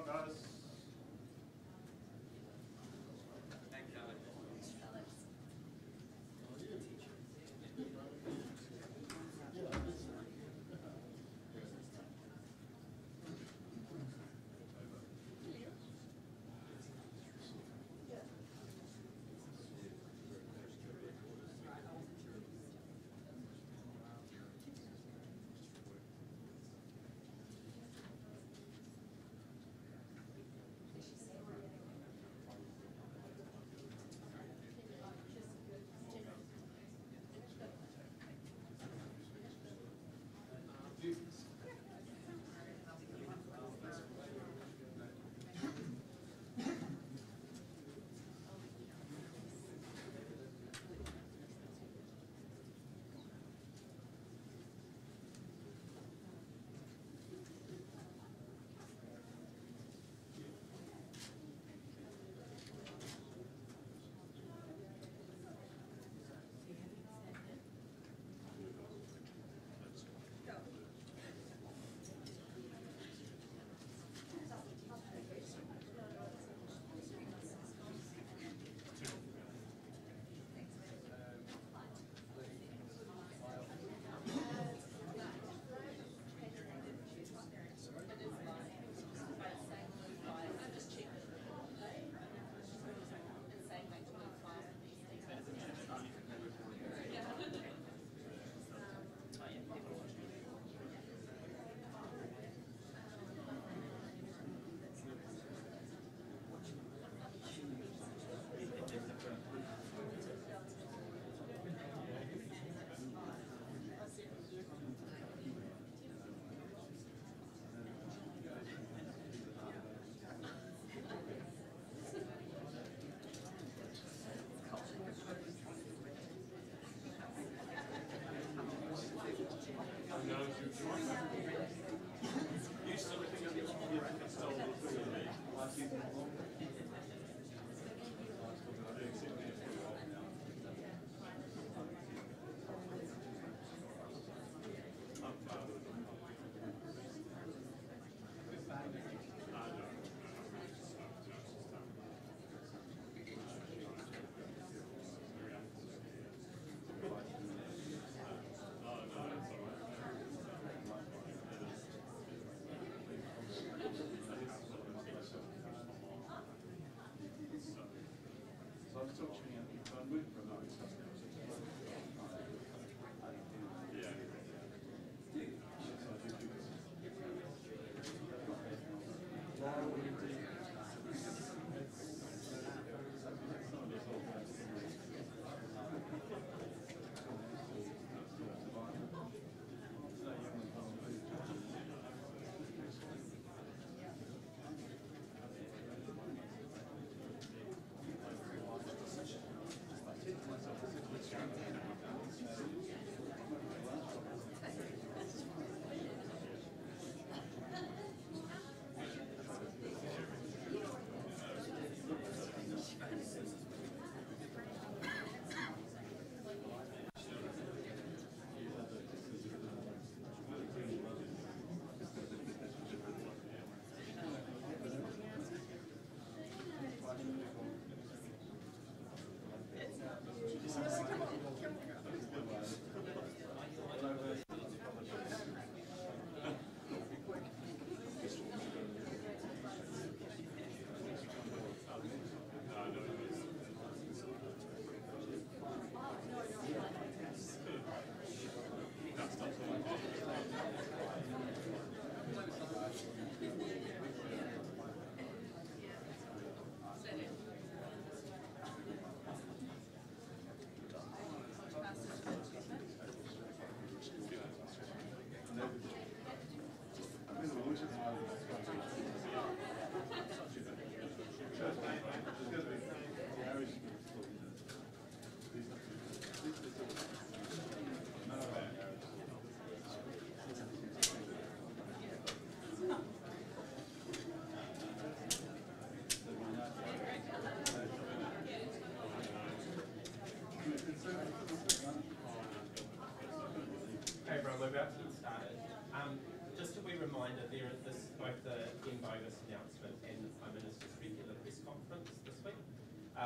guys. Thanks, Alex.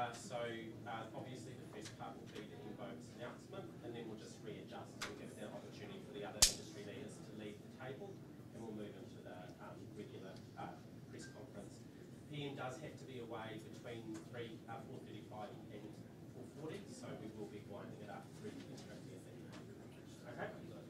Obviously the first part will be the Govt's announcement, and then we'll just readjust and give the opportunity for the other industry leaders to leave the table, and we'll move into the regular press conference. PM does have to be away between 4:35 and 4:40, so we will be winding it up pretty strictly at that time. Okay? Thank you.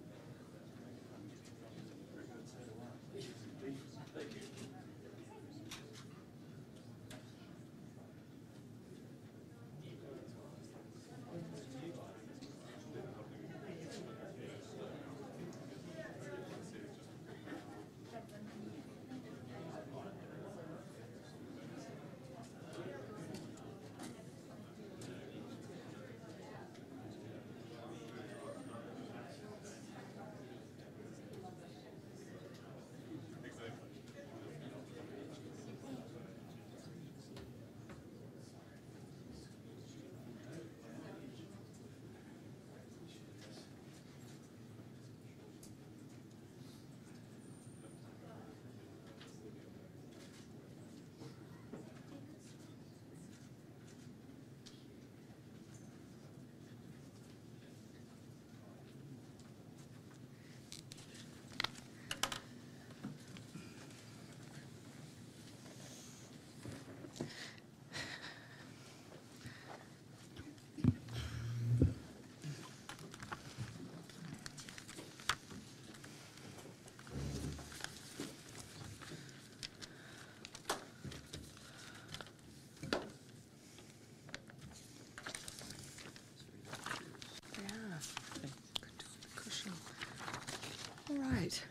All right.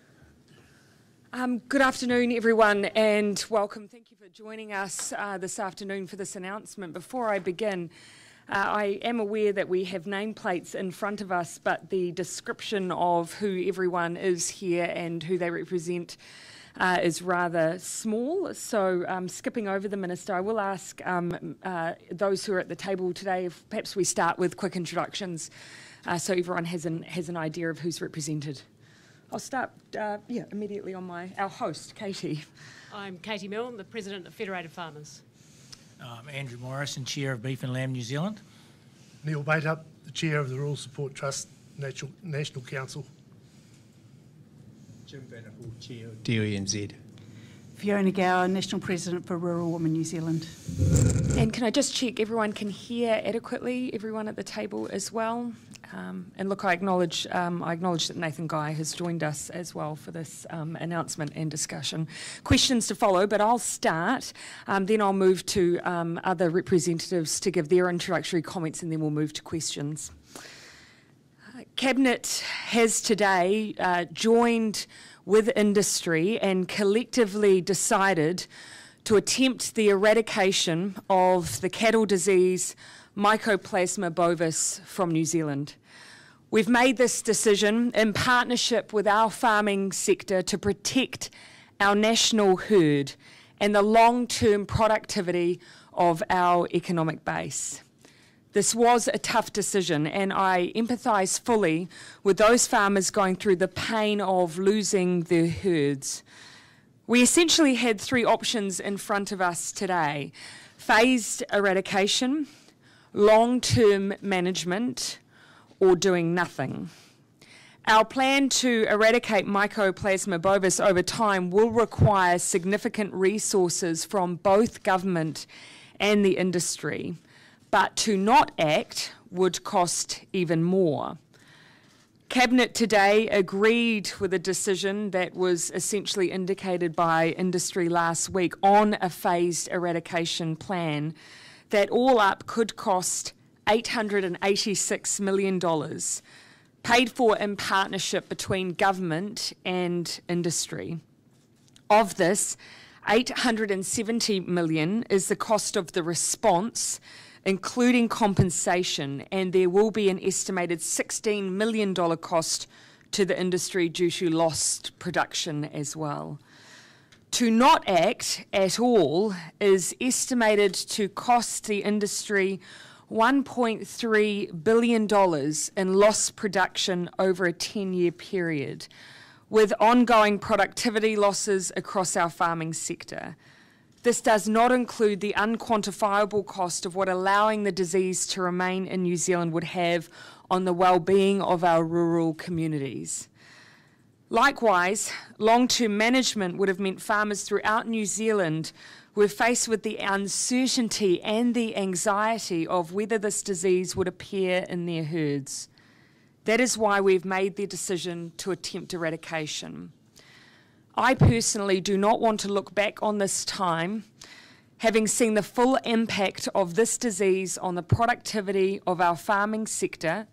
Good afternoon, everyone, and welcome. Thank you for joining us this afternoon for this announcement. Before I begin, I am aware that we have nameplates in front of us, but the description of who everyone is here and who they represent is rather small. So skipping over the Minister, I will ask those who are at the table today if perhaps we start with quick introductions so everyone has an idea of who's represented. I'll start immediately on our host, Katie. I'm Katie Milne, the President of Federated Farmers. I'm Andrew Morrison, Chair of Beef and Lamb New Zealand. Neil Baitup, the Chair of the Rural Support Trust National Council. Jim Vanderpool, Chair of DONZ. Fiona Gower, National President for Rural Women New Zealand. And can I just check everyone can hear adequately, everyone at the table as well? And look, I acknowledge that Nathan Guy has joined us as well for this announcement and discussion. Questions to follow, but I'll start, then I'll move to other representatives to give their introductory comments, and then we'll move to questions. Cabinet has today joined with industry and collectively decided to attempt the eradication of the cattle disease Mycoplasma bovis from New Zealand. We've made this decision in partnership with our farming sector to protect our national herd and the long-term productivity of our economic base. This was a tough decision, and I empathise fully with those farmers going through the pain of losing their herds. We essentially had three options in front of us today: phased eradication, long-term management, or doing nothing. Our plan to eradicate Mycoplasma bovis over time will require significant resources from both government and the industry, but to not act would cost even more. Cabinet today agreed with a decision that was essentially indicated by industry last week on a phased eradication plan that all up could cost $886 million, paid for in partnership between government and industry. Of this, $870 million is the cost of the response, including compensation, and there will be an estimated $16 million cost to the industry due to lost production as well. To not act at all is estimated to cost the industry $1.3 billion in lost production over a 10-year period, with ongoing productivity losses across our farming sector. This does not include the unquantifiable cost of what allowing the disease to remain in New Zealand would have on the well-being of our rural communities. Likewise, long-term management would have meant farmers throughout New Zealand were faced with the uncertainty and the anxiety of whether this disease would appear in their herds. That is why we've made the decision to attempt eradication. I personally do not want to look back on this time, having seen the full impact of this disease on the productivity of our farming sector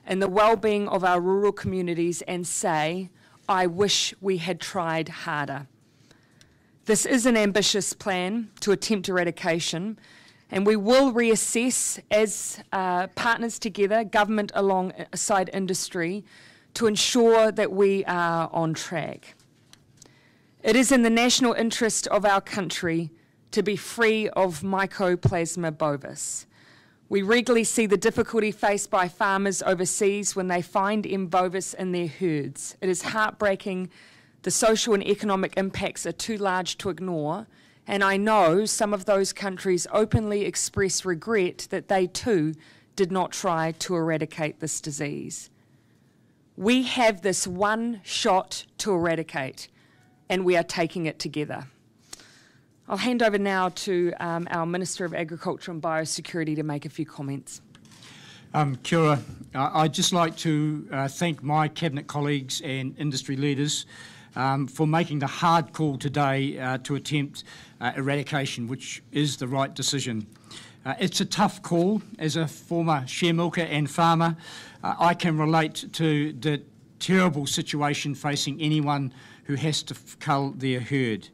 and the well-being of our rural communities, and say, I wish we had tried harder. This is an ambitious plan to attempt eradication, and we will reassess as partners together, government alongside industry, to ensure that we are on track. It is in the national interest of our country to be free of Mycoplasma bovis. We regularly see the difficulty faced by farmers overseas when they find M. bovis in their herds. It is heartbreaking. The social and economic impacts are too large to ignore, and I know some of those countries openly express regret that they too did not try to eradicate this disease. We have this one shot to eradicate, and we are taking it together. I'll hand over now to our Minister of Agriculture and Biosecurity to make a few comments. Kia ora. I'd just like to thank my Cabinet colleagues and industry leaders for making the hard call today to attempt eradication, which is the right decision. It's a tough call. As a former share milker and farmer, I can relate to the terrible situation facing anyone who has to cull their herd.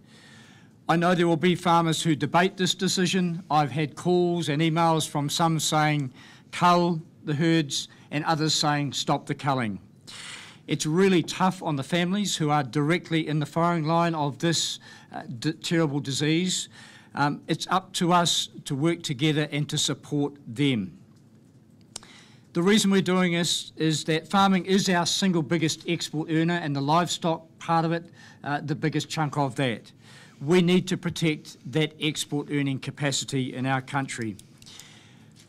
I know there will be farmers who debate this decision. I've had calls and emails from some saying cull the herds and others saying stop the culling. It's really tough on the families who are directly in the firing line of this terrible disease. It's up to us to work together and to support them. The reason we're doing this is that farming is our single biggest export earner, and the livestock part of it, the biggest chunk of that. We need to protect that export earning capacity in our country.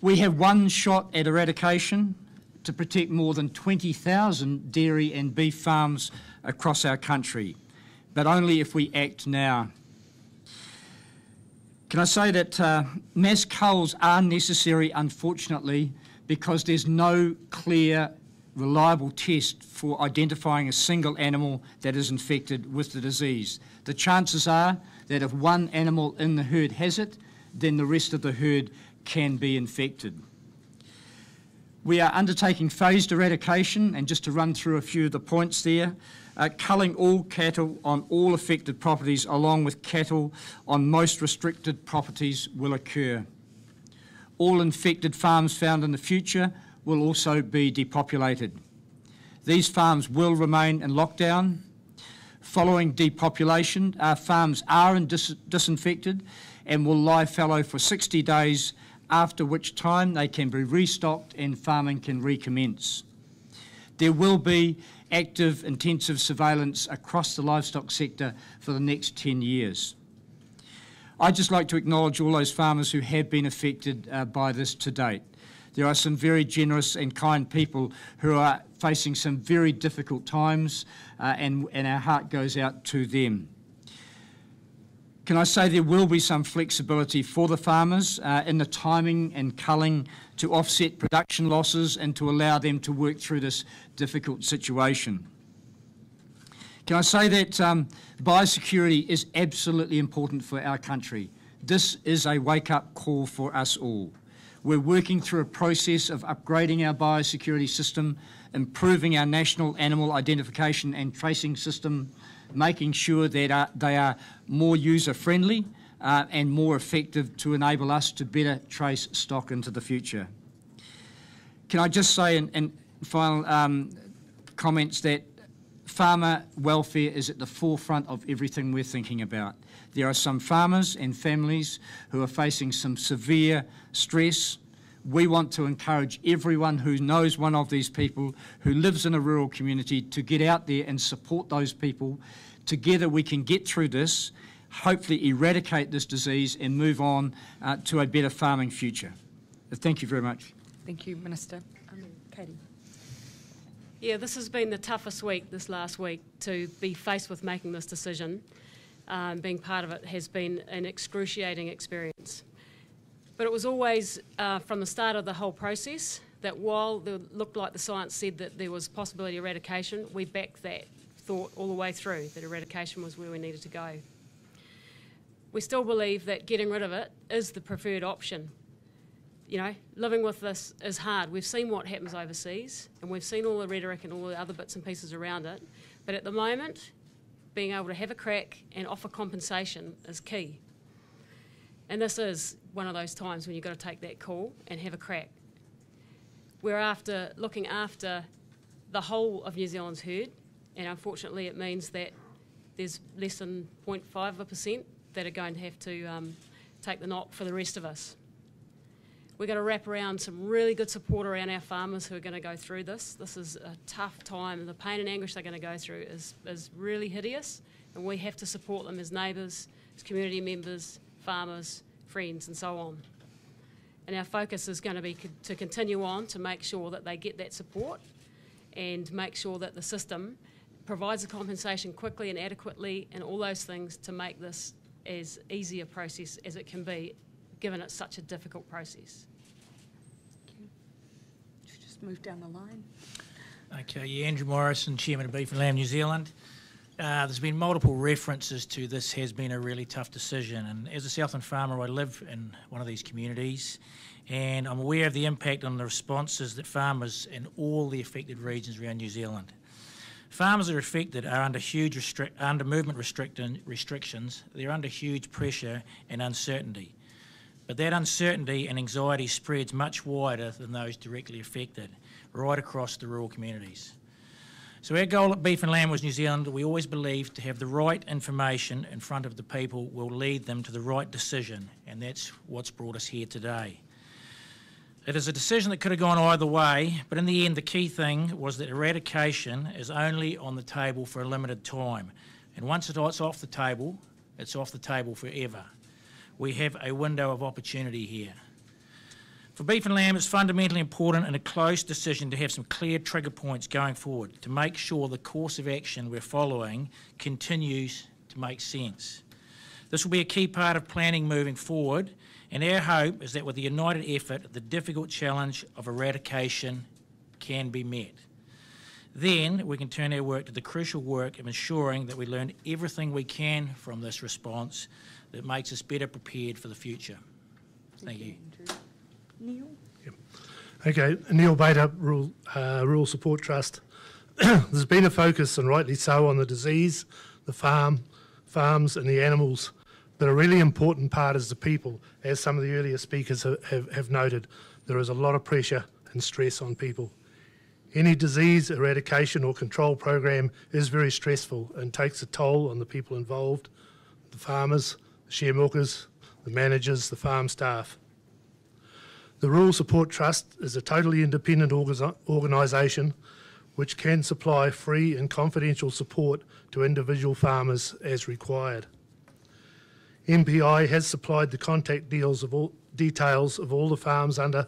We have one shot at eradication to protect more than 20,000 dairy and beef farms across our country, but only if we act now. Can I say that mass culls are necessary, unfortunately, because there's no clear, reliable test for identifying a single animal that is infected with the disease. The chances are that if one animal in the herd has it, then the rest of the herd can be infected. We are undertaking phased eradication, and just to run through a few of the points there, culling all cattle on all affected properties along with cattle on most restricted properties will occur. All infected farms found in the future will also be depopulated. These farms will remain in lockdown. Following depopulation, our farms are disinfected and will lie fallow for 60 days, after which time they can be restocked and farming can recommence. There will be active, intensive surveillance across the livestock sector for the next 10 years. I'd just like to acknowledge all those farmers who have been affected by this to date. There are some very generous and kind people who are facing some very difficult times, and our heart goes out to them. Can I say there will be some flexibility for the farmers in the timing and culling to offset production losses and to allow them to work through this difficult situation. Can I say that biosecurity is absolutely important for our country. This is a wake-up call for us all. We're working through a process of upgrading our biosecurity system, improving our national animal identification and tracing system, making sure that they are more user-friendly and more effective to enable us to better trace stock into the future. Can I just say in final comments that farmer welfare is at the forefront of everything we're thinking about. There are some farmers and families who are facing some severe stress. We want to encourage everyone who knows one of these people who lives in a rural community to get out there and support those people. Together we can get through this. hopefully eradicate this disease and move on to a better farming future. Thank you very much. Thank you, Minister. Katie. Yeah, this has been the toughest week, this last week, to be faced with making this decision. Being part of it has been an excruciating experience. But it was always, from the start of the whole process, that while it looked like the science said that there was possibility of eradication, we backed that thought all the way through, that eradication was where we needed to go. We still believe that getting rid of it is the preferred option. You know, living with this is hard. We've seen what happens overseas, and we've seen all the rhetoric and all the other bits and pieces around it. But at the moment, being able to have a crack and offer compensation is key. And this is one of those times when you've got to take that call and have a crack. We're looking after the whole of New Zealand's herd, and unfortunately it means that there's less than 0.5% that are going to have to take the knock for the rest of us. We're going to wrap around some really good support around our farmers who are going to go through this. This is a tough time, and the pain and anguish they're going to go through is really hideous, and we have to support them as neighbours, as community members, farmers, friends, and so on. And our focus is going to be to continue on to make sure that they get that support and make sure that the system provides the compensation quickly and adequately and all those things to make this as easy a process as it can be, given it's such a difficult process. Should just move down the line. Okay, yeah, Andrew Morrison, Chairman of Beef and Lamb New Zealand. There's been multiple references to this has been a really tough decision, and as a Southland farmer I live in one of these communities and I'm aware of the impact on the responses that farmers in all the affected regions around New Zealand. Farmers that are affected are under huge movement restrictions, they're under huge pressure and uncertainty. But that uncertainty and anxiety spreads much wider than those directly affected, right across the rural communities. So our goal at Beef and Lamb New Zealand, we always believe to have the right information in front of the people will lead them to the right decision, and that's what's brought us here today. It is a decision that could have gone either way, but in the end the key thing was that eradication is only on the table for a limited time, and once it's off the table, it's off the table forever. We have a window of opportunity here. For Beef and Lamb, it's fundamentally important in a close decision to have some clear trigger points going forward to make sure the course of action we're following continues to make sense. This will be a key part of planning moving forward, and our hope is that with a united effort, the difficult challenge of eradication can be met. Then we can turn our work to the crucial work of ensuring that we learn everything we can from this response that makes us better prepared for the future. Thank you. Neil? Yep. Okay, Neil Bader, Rural Support Trust. There's been a focus, and rightly so, on the disease, the farms and the animals, but a really important part is the people. As some of the earlier speakers have noted, there is a lot of pressure and stress on people. Any disease eradication or control program is very stressful and takes a toll on the people involved, the farmers, the share milkers, the managers, the farm staff. The Rural Support Trust is a totally independent organisation which can supply free and confidential support to individual farmers as required. MPI has supplied the contact details of all the farms under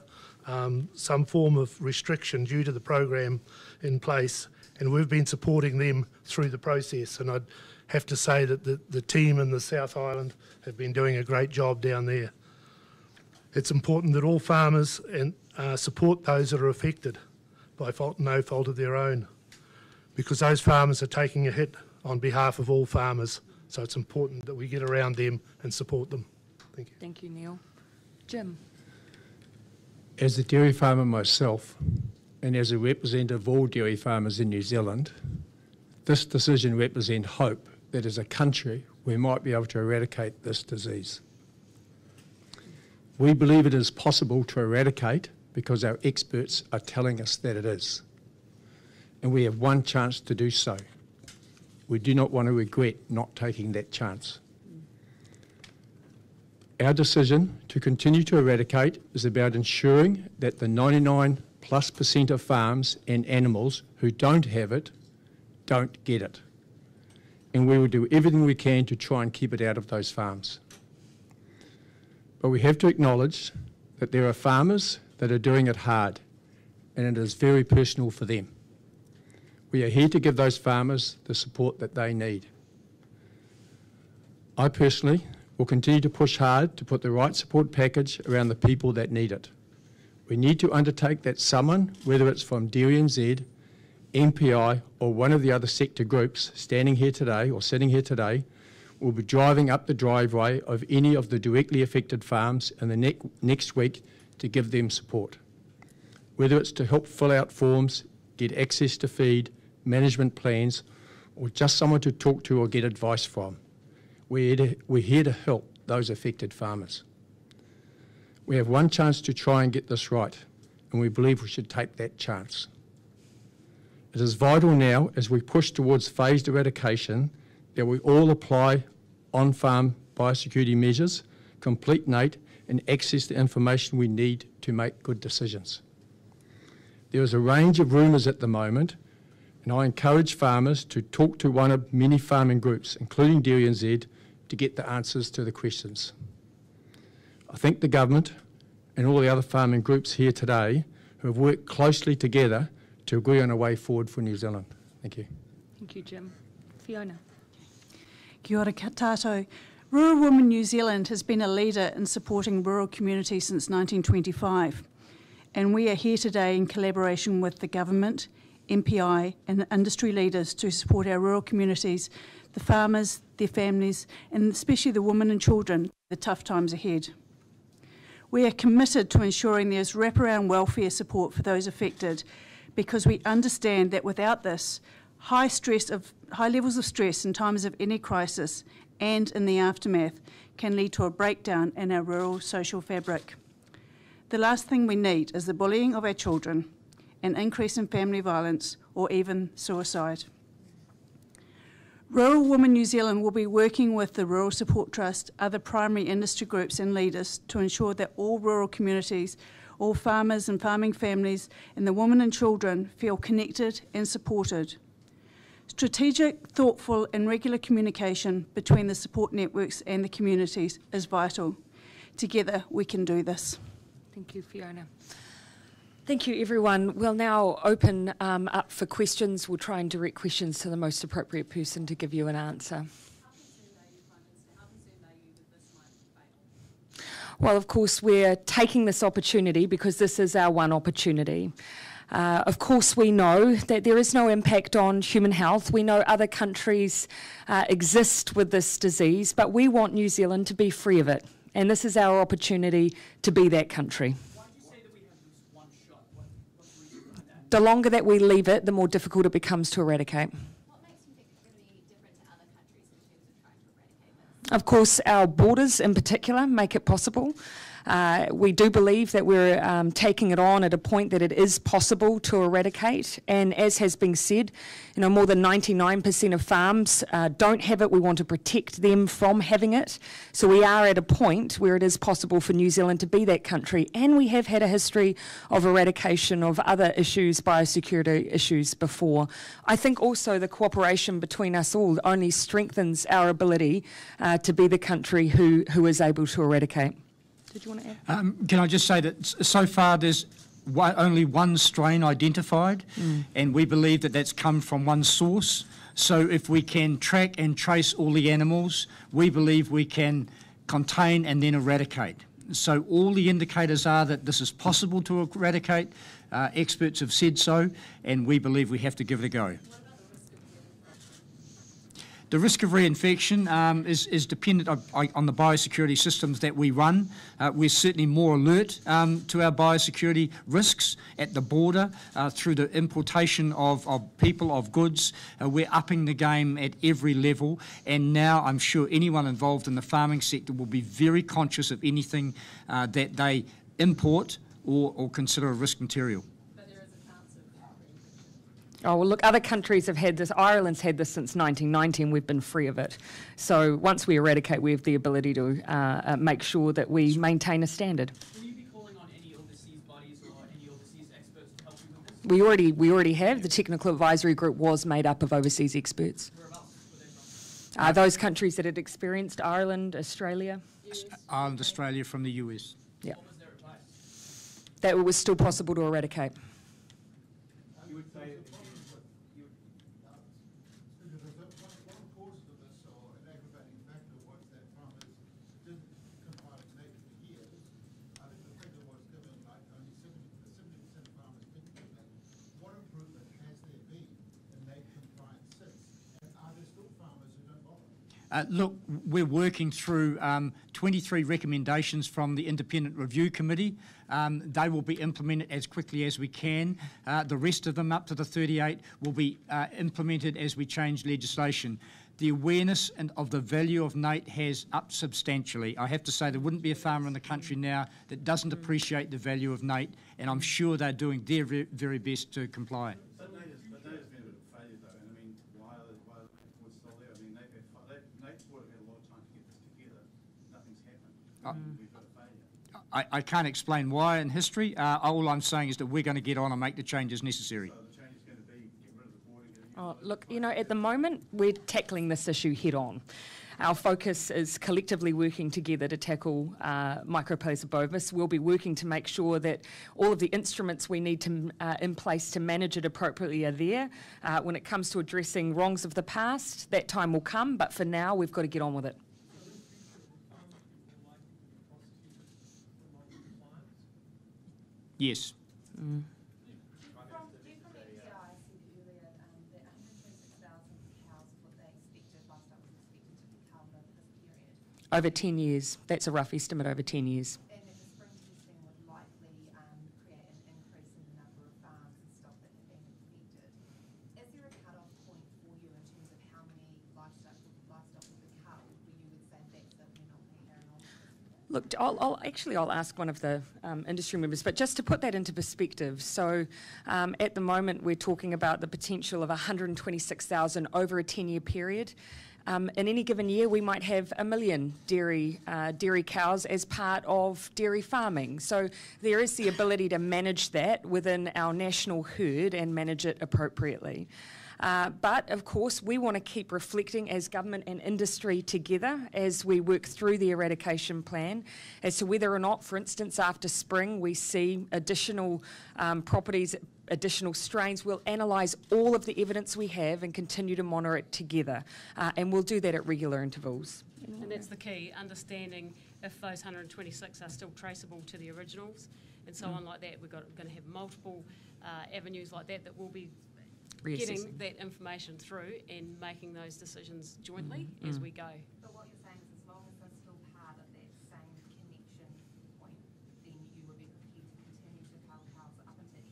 some form of restriction due to the program in place, and we've been supporting them through the process, and I'd have to say that the team in the South Island have been doing a great job down there. It's important that all farmers support those that are affected by no fault of their own, because those farmers are taking a hit on behalf of all farmers, so it's important that we get around them and support them. Thank you. Thank you, Neil. Jim? As a dairy farmer myself, and as a representative of all dairy farmers in New Zealand, this decision represents hope that as a country we might be able to eradicate this disease. We believe it is possible to eradicate because our experts are telling us that it is. And we have one chance to do so. We do not want to regret not taking that chance. Our decision to continue to eradicate is about ensuring that the 99+% of farms and animals who don't have it, don't get it. and we will do everything we can to try and keep it out of those farms. But we have to acknowledge that there are farmers that are doing it hard, and it is very personal for them. We are here to give those farmers the support that they need. I personally will continue to push hard to put the right support package around the people that need it. We need to undertake that someone, whether it's from DNZ, MPI or one of the other sector groups standing here today or sitting here today, will be driving up the driveway of any of the directly affected farms in the next week to give them support. Whether it's to help fill out forms, get access to feed, management plans, or just someone to talk to or get advice from. We're here to help those affected farmers. We have one chance to try and get this right, and we believe we should take that chance. It is vital now, as we push towards phased eradication, that we all apply on-farm biosecurity measures, complete NATE, and access the information we need to make good decisions. There is a range of rumours at the moment, and I encourage farmers to talk to one of many farming groups, including DNZ, to get the answers to the questions. I thank the government and all the other farming groups here today who have worked closely together to agree on a way forward for New Zealand. Thank you. Thank you, Jim. Fiona. Kia ora tātou. Rural Women New Zealand has been a leader in supporting rural communities since 1925, and we are here today in collaboration with the government, MPI and industry leaders to support our rural communities, the farmers, their families, and especially the women and children, the tough times ahead. We are committed to ensuring there is wraparound welfare support for those affected, because we understand that without this, high levels of stress in times of any crisis and in the aftermath can lead to a breakdown in our rural social fabric. The last thing we need is the bullying of our children, an increase in family violence, or even suicide. Rural Women New Zealand will be working with the Rural Support Trust, other primary industry groups and leaders to ensure that all rural communities, all farmers and farming families, and the women and children feel connected and supported. Strategic, thoughtful and regular communication between the support networks and the communities is vital. Together we can do this. Thank you, Fiona. Thank you, everyone. We'll now open up for questions. We'll try and direct questions to the most appropriate person to give you an answer. Well, of course, we're taking this opportunity because this is our one opportunity. Of course, we know that there is no impact on human health. We know other countries exist with this disease, but we want New Zealand to be free of it. And this is our opportunity to be that country. Why do you say that we have this one shot? What's the reason behind that? The longer that we leave it, the more difficult it becomes to eradicate. What makes you think it's going to be different to other countries in terms of trying to eradicate this? Of course, our borders in particular make it possible. We do believe that we're taking it on at a point that it is possible to eradicate, and as has been said, you know, more than 99% of farms don't have it. We want to protect them from having it, so we are at a point where it is possible for New Zealand to be that country, and we have had a history of eradication of other issues, biosecurity issues before. I think also the cooperation between us all only strengthens our ability to be the country who is able to eradicate. Did you want to add? Can I just say that so far there's only one strain identified, and we believe that that's come from one source. So if we can track and trace all the animals, we believe we can contain and then eradicate. So all the indicators are that this is possible to eradicate. Experts have said so, and we believe we have to give it a go. The risk of reinfection is dependent on the biosecurity systems that we run. We're certainly more alert to our biosecurity risks at the border through the importation of people, of goods. We're upping the game at every level, and now I'm sure anyone involved in the farming sector will be very conscious of anything that they import or consider a risk material. Oh, well, look, other countries have had this. Ireland's had this since 1990, and we've been free of it. So once we eradicate, we have the ability to make sure that we maintain a standard. Will you be calling on any overseas bodies or any overseas experts to help you with this? We already have. The technical advisory group was made up of overseas experts. Whereabouts were they from? Those countries that had experienced Ireland, Australia, Ireland, Australia from the US. yeah, that it was still possible to eradicate. You would say that Look, we're working through 23 recommendations from the Independent Review Committee. They will be implemented as quickly as we can. The rest of them, up to the 38, will be implemented as we change legislation. The awareness of the value of NAIT has upped substantially. I have to say there wouldn't be a farmer in the country now that doesn't appreciate the value of NAIT, and I'm sure they're doing their very best to comply. I can't explain why in history. All I'm saying is that we're going to get on and make the changes necessary. So the change is going to be get rid of the boarding. Oh, look, you know, at the moment, we're tackling this issue head on. Our focus is collectively working together to tackle Microplasia bovis. We'll be working to make sure that all of the instruments we need to, in place to manage it appropriately are there. When it comes to addressing wrongs of the past, that time will come, but for now, we've got to get on with it. Yes. From ECI, I said earlier that 126,000 cows what they expected last time was expected to be culled over this period. Over 10 years. That's a rough estimate, over 10 years. And that the spring testing would likely create an increase in the number of farms and stock that have been infected. Is there a cut-off point for you in terms of how many livestock will be culled, where you would say that's a penalty or an Look, I'll ask one of the industry members, but just to put that into perspective, so at the moment we're talking about the potential of 126,000 over a 10-year period. In any given year, we might have 1 million dairy cows as part of dairy farming. So there is the ability to manage that within our national herd and manage it appropriately. But of course, we want to keep reflecting as government and industry together as we work through the eradication plan as to whether or not, for instance, after spring we see additional properties, additional strains. We'll analyse all of the evidence we have and continue to monitor it together. And we'll do that at regular intervals. And that's the key, understanding if those 126 are still traceable to the originals and so on like that. We're going to have multiple avenues like that will be getting that information through and making those decisions jointly as we go. But what you're saying is as long as they're still part of that same connection point, then you would be prepared to continue to cull cows up until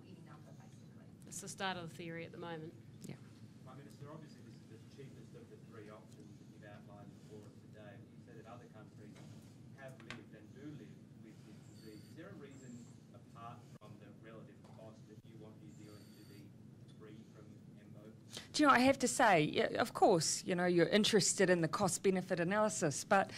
any number, basically. It's the start of the theory at the moment. Yeah. Prime Minister, obviously this is the cheapest of the three options that you've outlined for us today. You said that other countries have lived and do live with this disease. Is there a reason, apart from the relative cost, that you want New Zealand to be free from MBO? Do you know, I have to say, yeah, of course, you know, you're interested in the cost-benefit analysis, but,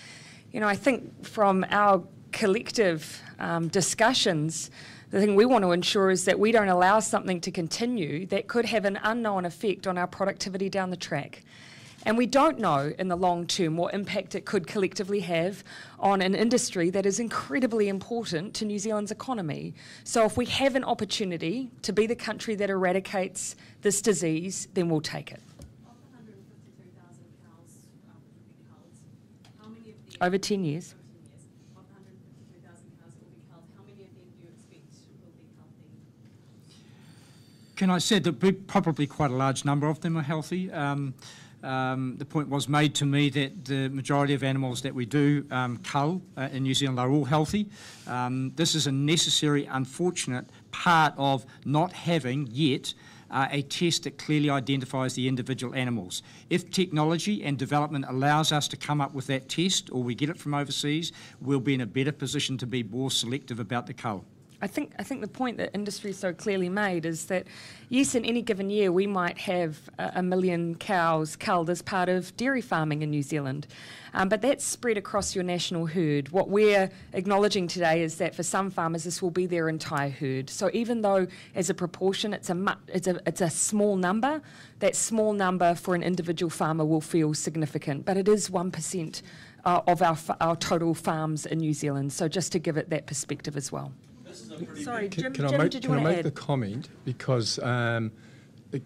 you know, I think from our collective discussions, the thing we want to ensure is that we don't allow something to continue that could have an unknown effect on our productivity down the track. And we don't know in the long term what impact it could collectively have on an industry that is incredibly important to New Zealand's economy. So if we have an opportunity to be the country that eradicates this disease, then we'll take it. Of the 153,000 cows that will be culled, how many of these... Over 10 years. Of the 153,000 cows that will be culled, how many of them do you expect will be healthy? Can I say that probably quite a large number of them are healthy. The point was made to me that the majority of animals that we do cull in New Zealand are all healthy. This is a necessary, unfortunate part of not having yet a test that clearly identifies the individual animals. If technology and development allows us to come up with that test, or we get it from overseas, we'll be in a better position to be more selective about the cull. I think the point that industry so clearly made is that, yes, in any given year we might have a million cows culled as part of dairy farming in New Zealand, but that's spread across your national herd. What we're acknowledging today is that for some farmers this will be their entire herd. So even though as a proportion it's a small number, that small number for an individual farmer will feel significant, but it is 1% of our total farms in New Zealand. So just to give it that perspective as well. Sorry, Jim, did you want to add? Can I make the comment? Because the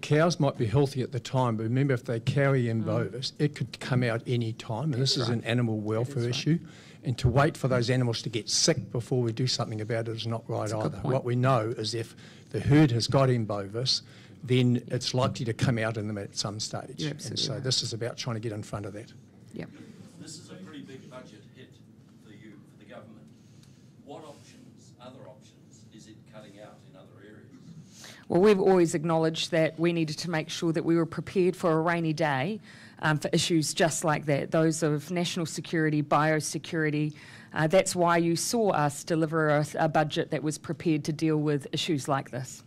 cows might be healthy at the time, but remember if they carry in bovis, it could come out any time, and this is an animal welfare issue. And to wait for those animals to get sick before we do something about it is not right either. What we know is if the herd has got in bovis, then it's likely to come out in them at some stage. And so this is about trying to get in front of that. Yep. This is a pretty big budget hit for you, for the government. What other options, is it cutting out in other areas? Well, we've always acknowledged that we needed to make sure that we were prepared for a rainy day for issues just like that, those of national security, biosecurity. That's why you saw us deliver a budget that was prepared to deal with issues like this.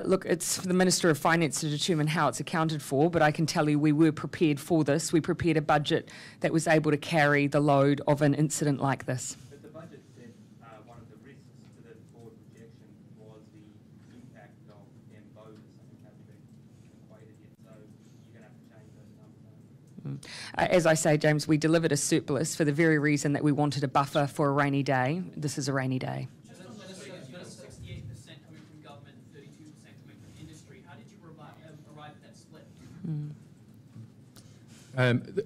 Look, it's for the Minister of Finance to determine how it's accounted for, but I can tell you we were prepared for this. We prepared a budget that was able to carry the load of an incident like this. But the budget said one of the risks to the board projection was the impact of bovis. I think hasn't been equated yet, so you're going to have to change those numbers. As I say, James, we delivered a surplus for the very reason that we wanted a buffer for a rainy day. This is a rainy day.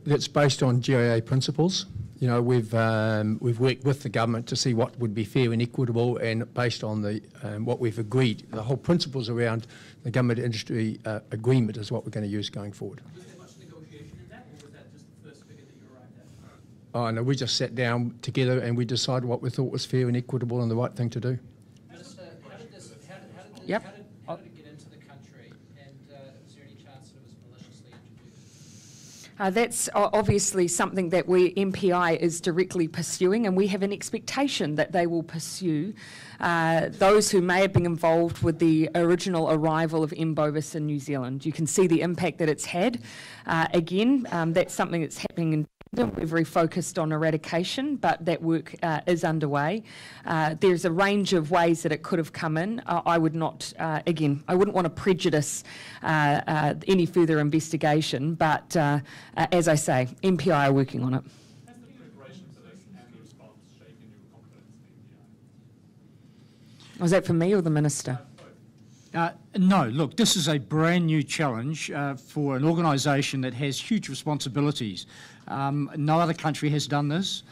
That's based on GIA principles. You know, we've worked with the government to see what would be fair and equitable, and based on the what we've agreed, the whole principles around the government industry agreement is what we're going to use going forward. Was there much negotiation in that, or was that just the first figure that you arrived at? Oh no, we just sat down together and we decided what we thought was fair and equitable and the right thing to do. Minister, how did it get into the country, and is there any chance that it was maliciously introduced? That's obviously something that MPI is directly pursuing, and we have an expectation that they will pursue those who may have been involved with the original arrival of M. bovis in New Zealand. You can see the impact that it's had. Again, that's something that's happening in We're very focused on eradication, but that work is underway. There's a range of ways that it could have come in. I would not, again, I wouldn't want to prejudice any further investigation, but as I say, MPI are working on it. Has the preparation for this and the response shaken your confidence in MPI? Was that for me or the Minister? No, look, this is a brand new challenge for an organisation that has huge responsibilities. No other country has done this.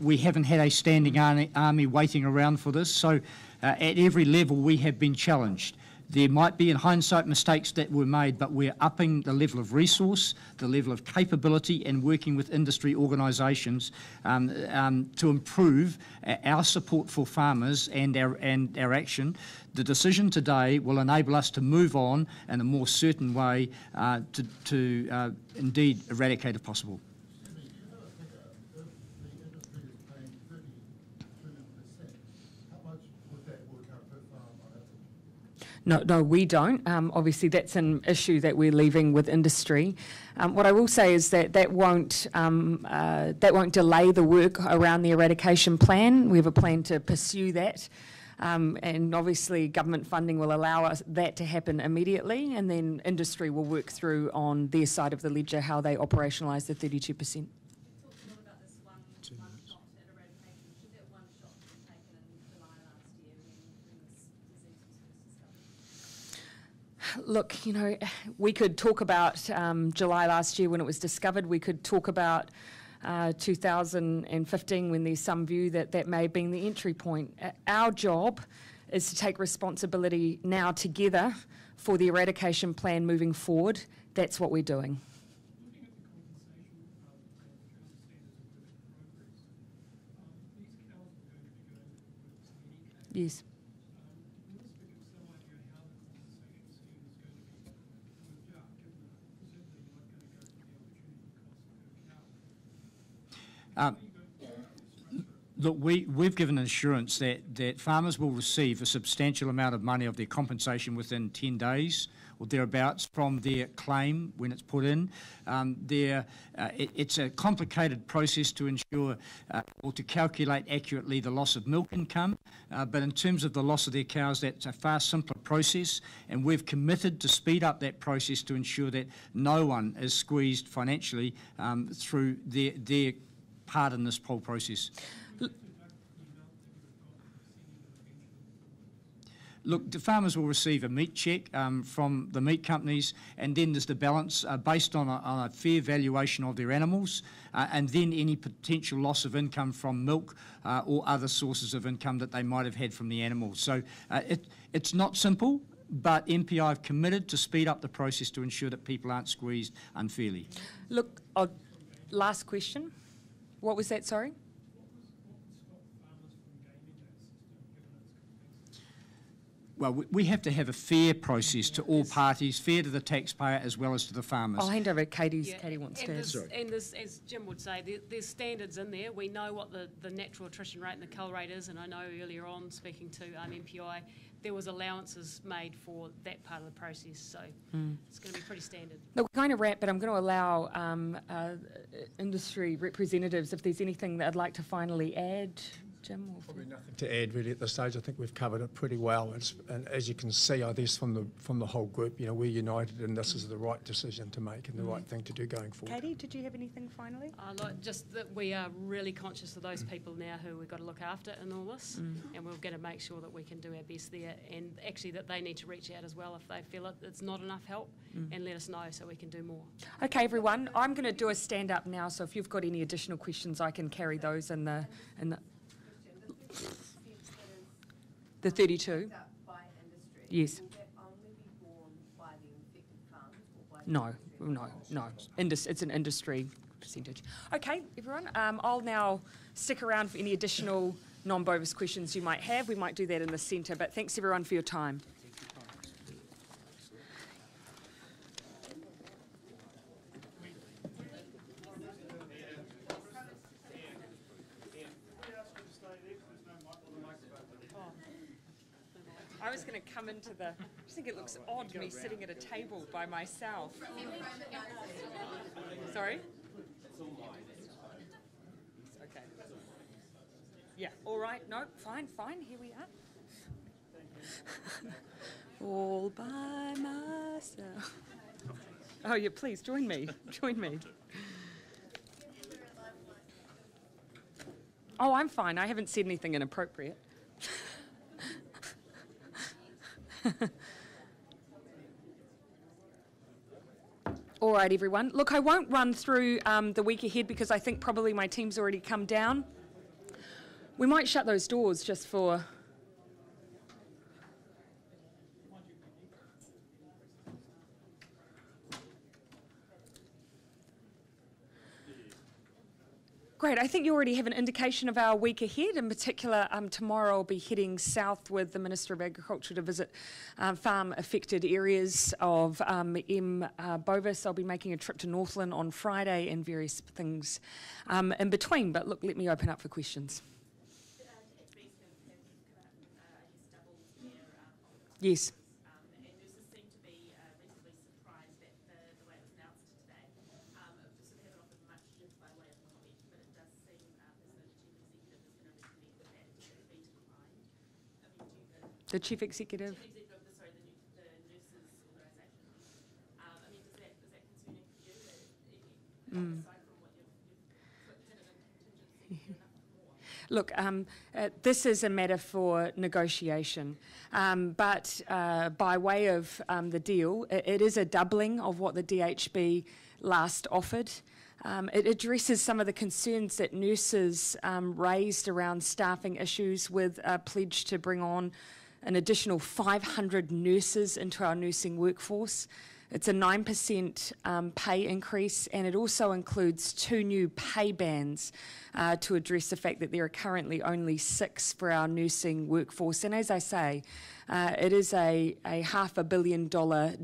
We haven't had a standing army waiting around for this, so at every level we have been challenged. There might be, in hindsight, mistakes that were made, but we're upping the level of resource, the level of capability, and working with industry organisations to improve our support for farmers and our action. The decision today will enable us to move on in a more certain way to indeed eradicate if possible. No, we don't. Obviously, that's an issue that we're leaving with industry. What I will say is that won't delay the work around the eradication plan. We have a plan to pursue that, and obviously, government funding will allow us that to happen immediately, and then industry will work through on their side of the ledger how they operationalise the 32%. Look, you know, we could talk about July last year when it was discovered. We could talk about 2015 when there's some view that that may have been the entry point. Our job is to take responsibility now together for the eradication plan moving forward. That's what we're doing. Yes. Look, we've given assurance that farmers will receive a substantial amount of money of their compensation within 10 days or thereabouts from their claim when it's put in. It's a complicated process to ensure or to calculate accurately the loss of milk income, but in terms of the loss of their cows, that's a far simpler process, and we've committed to speed up that process to ensure that no one is squeezed financially through their part in this whole process. Look, the farmers will receive a meat check from the meat companies, and then there's the balance based on a fair valuation of their animals, and then any potential loss of income from milk or other sources of income that they might have had from the animals. So it's not simple, but MPI have committed to speed up the process to ensure that people aren't squeezed unfairly. Look, last question. What was that, sorry? Well, we have to have a fair process to all parties, fair to the taxpayer as well as to the farmers. I'll hand over to Katie wants to. And there's, as Jim would say, there's standards in there. We know what the natural attrition rate and the cull rate is, and I know earlier on speaking to MPI, there was allowances made for that part of the process, so it's going to be pretty standard. Look, we're going to wrap, but I'm going to allow industry representatives, if there's anything that I'd like to finally add. Jim? Probably nothing to add really at this stage. I think we've covered it pretty well. And as you can see, I guess from the whole group, you know, we're united, and this is the right decision to make and the right thing to do going forward. Katie, did you have anything finally? Just that we are really conscious of those people now who we've got to look after in all this, and we're going to make sure that we can do our best there, and actually that they need to reach out as well if they feel it's not enough help, and let us know so we can do more. Okay, everyone, I'm going to do a stand up now, so if you've got any additional questions, I can carry those in the 32. Yes. No. It's an industry percentage. Okay, everyone. I'll now stick around for any additional non-bovis questions you might have. We might do that in the centre, but thanks everyone for your time. I was going to come into I just think it looks odd, me sitting at a table by myself. Sorry? Okay. Yeah, all right. No, fine. Here we are. All by myself. Oh, yeah, please, join me. Oh, I'm fine. I haven't said anything inappropriate. All right, everyone. Look, I won't run through the week ahead because I think probably my team's already come down. We might shut those doors just for... Great. I think you already have an indication of our week ahead. In particular, tomorrow I'll be heading south with the Minister of Agriculture to visit farm-affected areas of bovis. I'll be making a trip to Northland on Friday and various things in between. But look, let me open up for questions. Yes. The Chief Executive? The nurses organisation. I mean, is that concerning for you? Aside from what you've put in a contingency, Look, this is a matter for negotiation, but by way of the deal, it is a doubling of what the DHB last offered. It addresses some of the concerns that nurses raised around staffing issues with a pledge to bring on an additional 500 nurses into our nursing workforce. It's a 9% pay increase, and it also includes 2 new pay bands to address the fact that there are currently only 6 for our nursing workforce. And as I say, it is a $500 million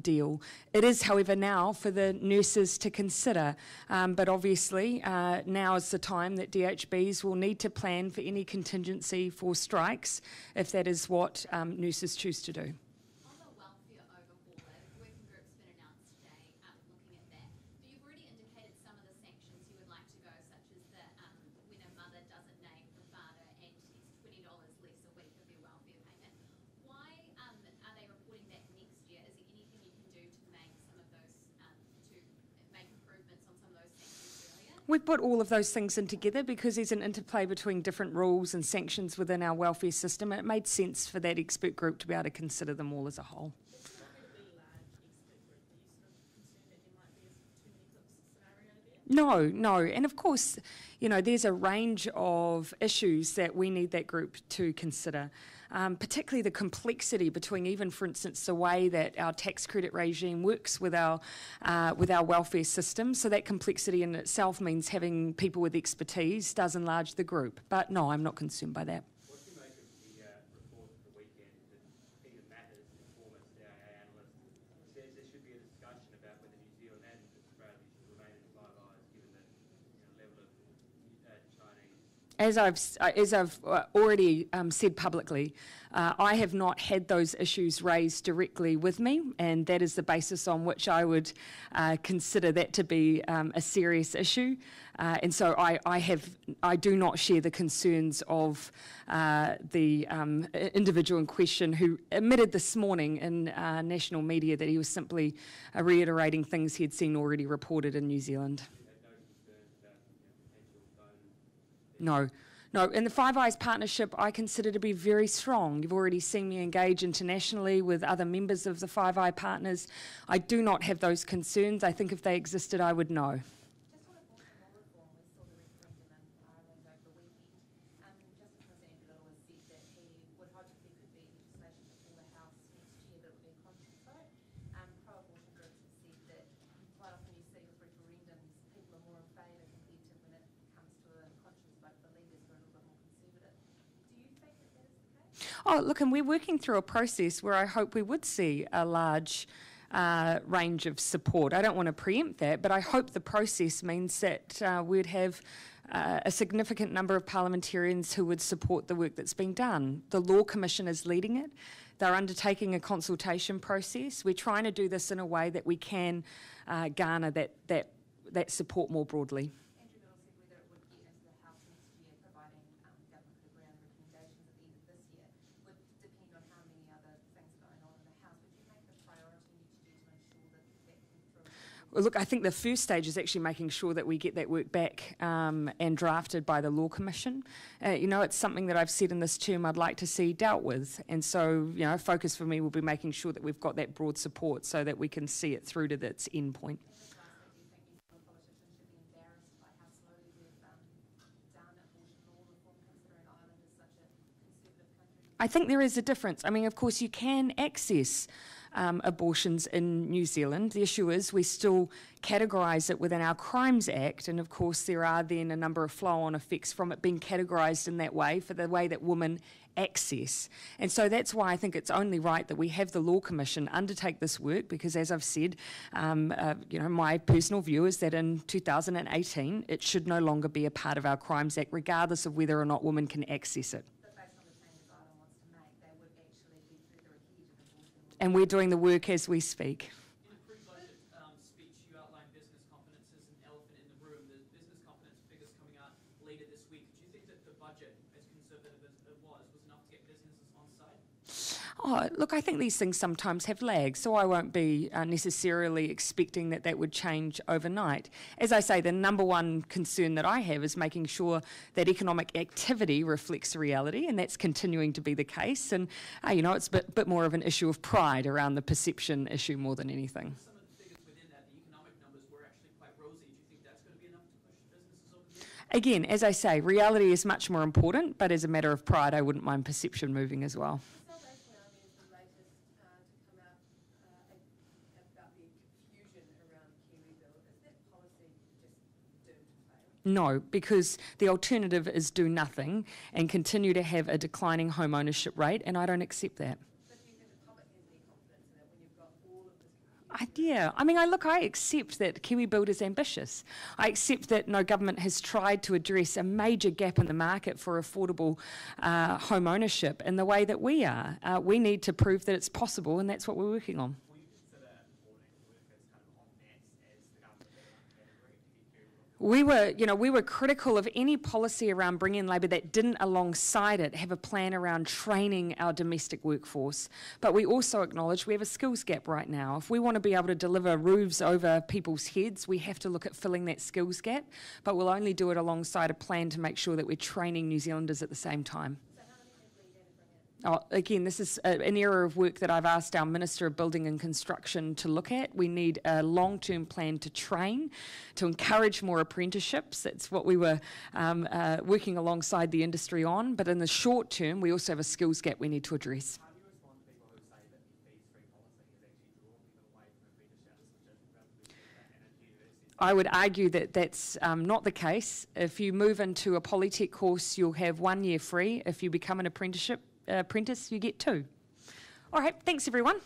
deal. It is, however, now for the nurses to consider. But obviously, now is the time that DHBs will need to plan for any contingency for strikes if that is what nurses choose to do. We put all of those things in together because there's an interplay between different rules and sanctions within our welfare system, and it made sense for that expert group to be able to consider them all as a whole. No, and of course, you know, there's a range of issues that we need that group to consider, particularly the complexity between even, for instance, the way that our tax credit regime works with our welfare system. So that complexity in itself means having people with expertise does enlarge the group. But no, I'm not concerned by that. What do you make of the report of the weekend that Peter Matters, the former CIA analyst, says there should be a discussion about whether New Zealand and Australia should remain in the Five Eyes, given the level of Chinese? As I've already said publicly, I have not had those issues raised directly with me, and that is the basis on which I would consider that to be a serious issue. And so I do not share the concerns of the individual in question who admitted this morning in national media that he was simply reiterating things he had seen already reported in New Zealand. No. In the Five Eyes partnership, I consider to be very strong. You've already seen me engage internationally with other members of the Five Eye partners. I do not have those concerns. I think if they existed, I would know. Oh, look, and we're working through a process where I hope we would see a large range of support. I don't want to preempt that, but I hope the process means that we'd have a significant number of parliamentarians who would support the work that's being done. The Law Commission is leading it. They're undertaking a consultation process. We're trying to do this in a way that we can garner that support more broadly. Well, look, I think the first stage is actually making sure that we get that work back and drafted by the Law Commission. It's something that I've said in this term I'd like to see dealt with. And so, focus for me will be making sure that we've got that broad support so that we can see it through to its end point. I think there is a difference. I mean, of course, you can access abortions in New Zealand. The issue is we still categorise it within our Crimes Act, and of course there are then a number of flow-on effects from it being categorised in that way for the way that women access. And so that's why I think it's only right that we have the Law Commission undertake this work, because as I've said, my personal view is that in 2018 it should no longer be a part of our Crimes Act, regardless of whether or not women can access it. And we're doing the work as we speak. In a pre-budget speech, you outlined business confidence as an elephant in the room. The business confidence figures coming out later this week. Do you think that the budget, as conservative as it was enough to get businesses on side? Oh, look, I think these things sometimes have lags, so I won't be necessarily expecting that would change overnight. As I say, the number one concern that I have is making sure that economic activity reflects reality, and that's continuing to be the case. And, it's a bit more of an issue of pride around the perception issue more than anything. Some of the figures within that, the economic numbers were actually quite rosy. Do you think that's going to be enough to push businesses over the edge? Again, as I say, reality is much more important, but as a matter of pride, I wouldn't mind perception moving as well. No, because the alternative is do nothing and continue to have a declining home ownership rate, and I don't accept that. Yeah, I mean, I accept that Kiwi Build is ambitious. I accept that no government has tried to address a major gap in the market for affordable home ownership in the way that we are. We need to prove that it's possible, and that's what we're working on. We were critical of any policy around bringing in labour that didn't alongside it have a plan around training our domestic workforce. But we also acknowledge we have a skills gap right now. If we want to be able to deliver roofs over people's heads, we have to look at filling that skills gap, but we'll only do it alongside a plan to make sure that we're training New Zealanders at the same time. Again, this is an area of work that I've asked our Minister of Building and Construction to look at. We need a long-term plan to train, to encourage more apprenticeships. That's what we were working alongside the industry on. But in the short term, we also have a skills gap we need to address. How do you respond to people who say that the fees-free policy has actually drawn people away from apprenticeships, which is relatively cheaper, and at universities? I would argue that that's not the case. If you move into a Polytech course, you'll have 1 year free. If you become an apprentice, you get 2. All right, thanks everyone.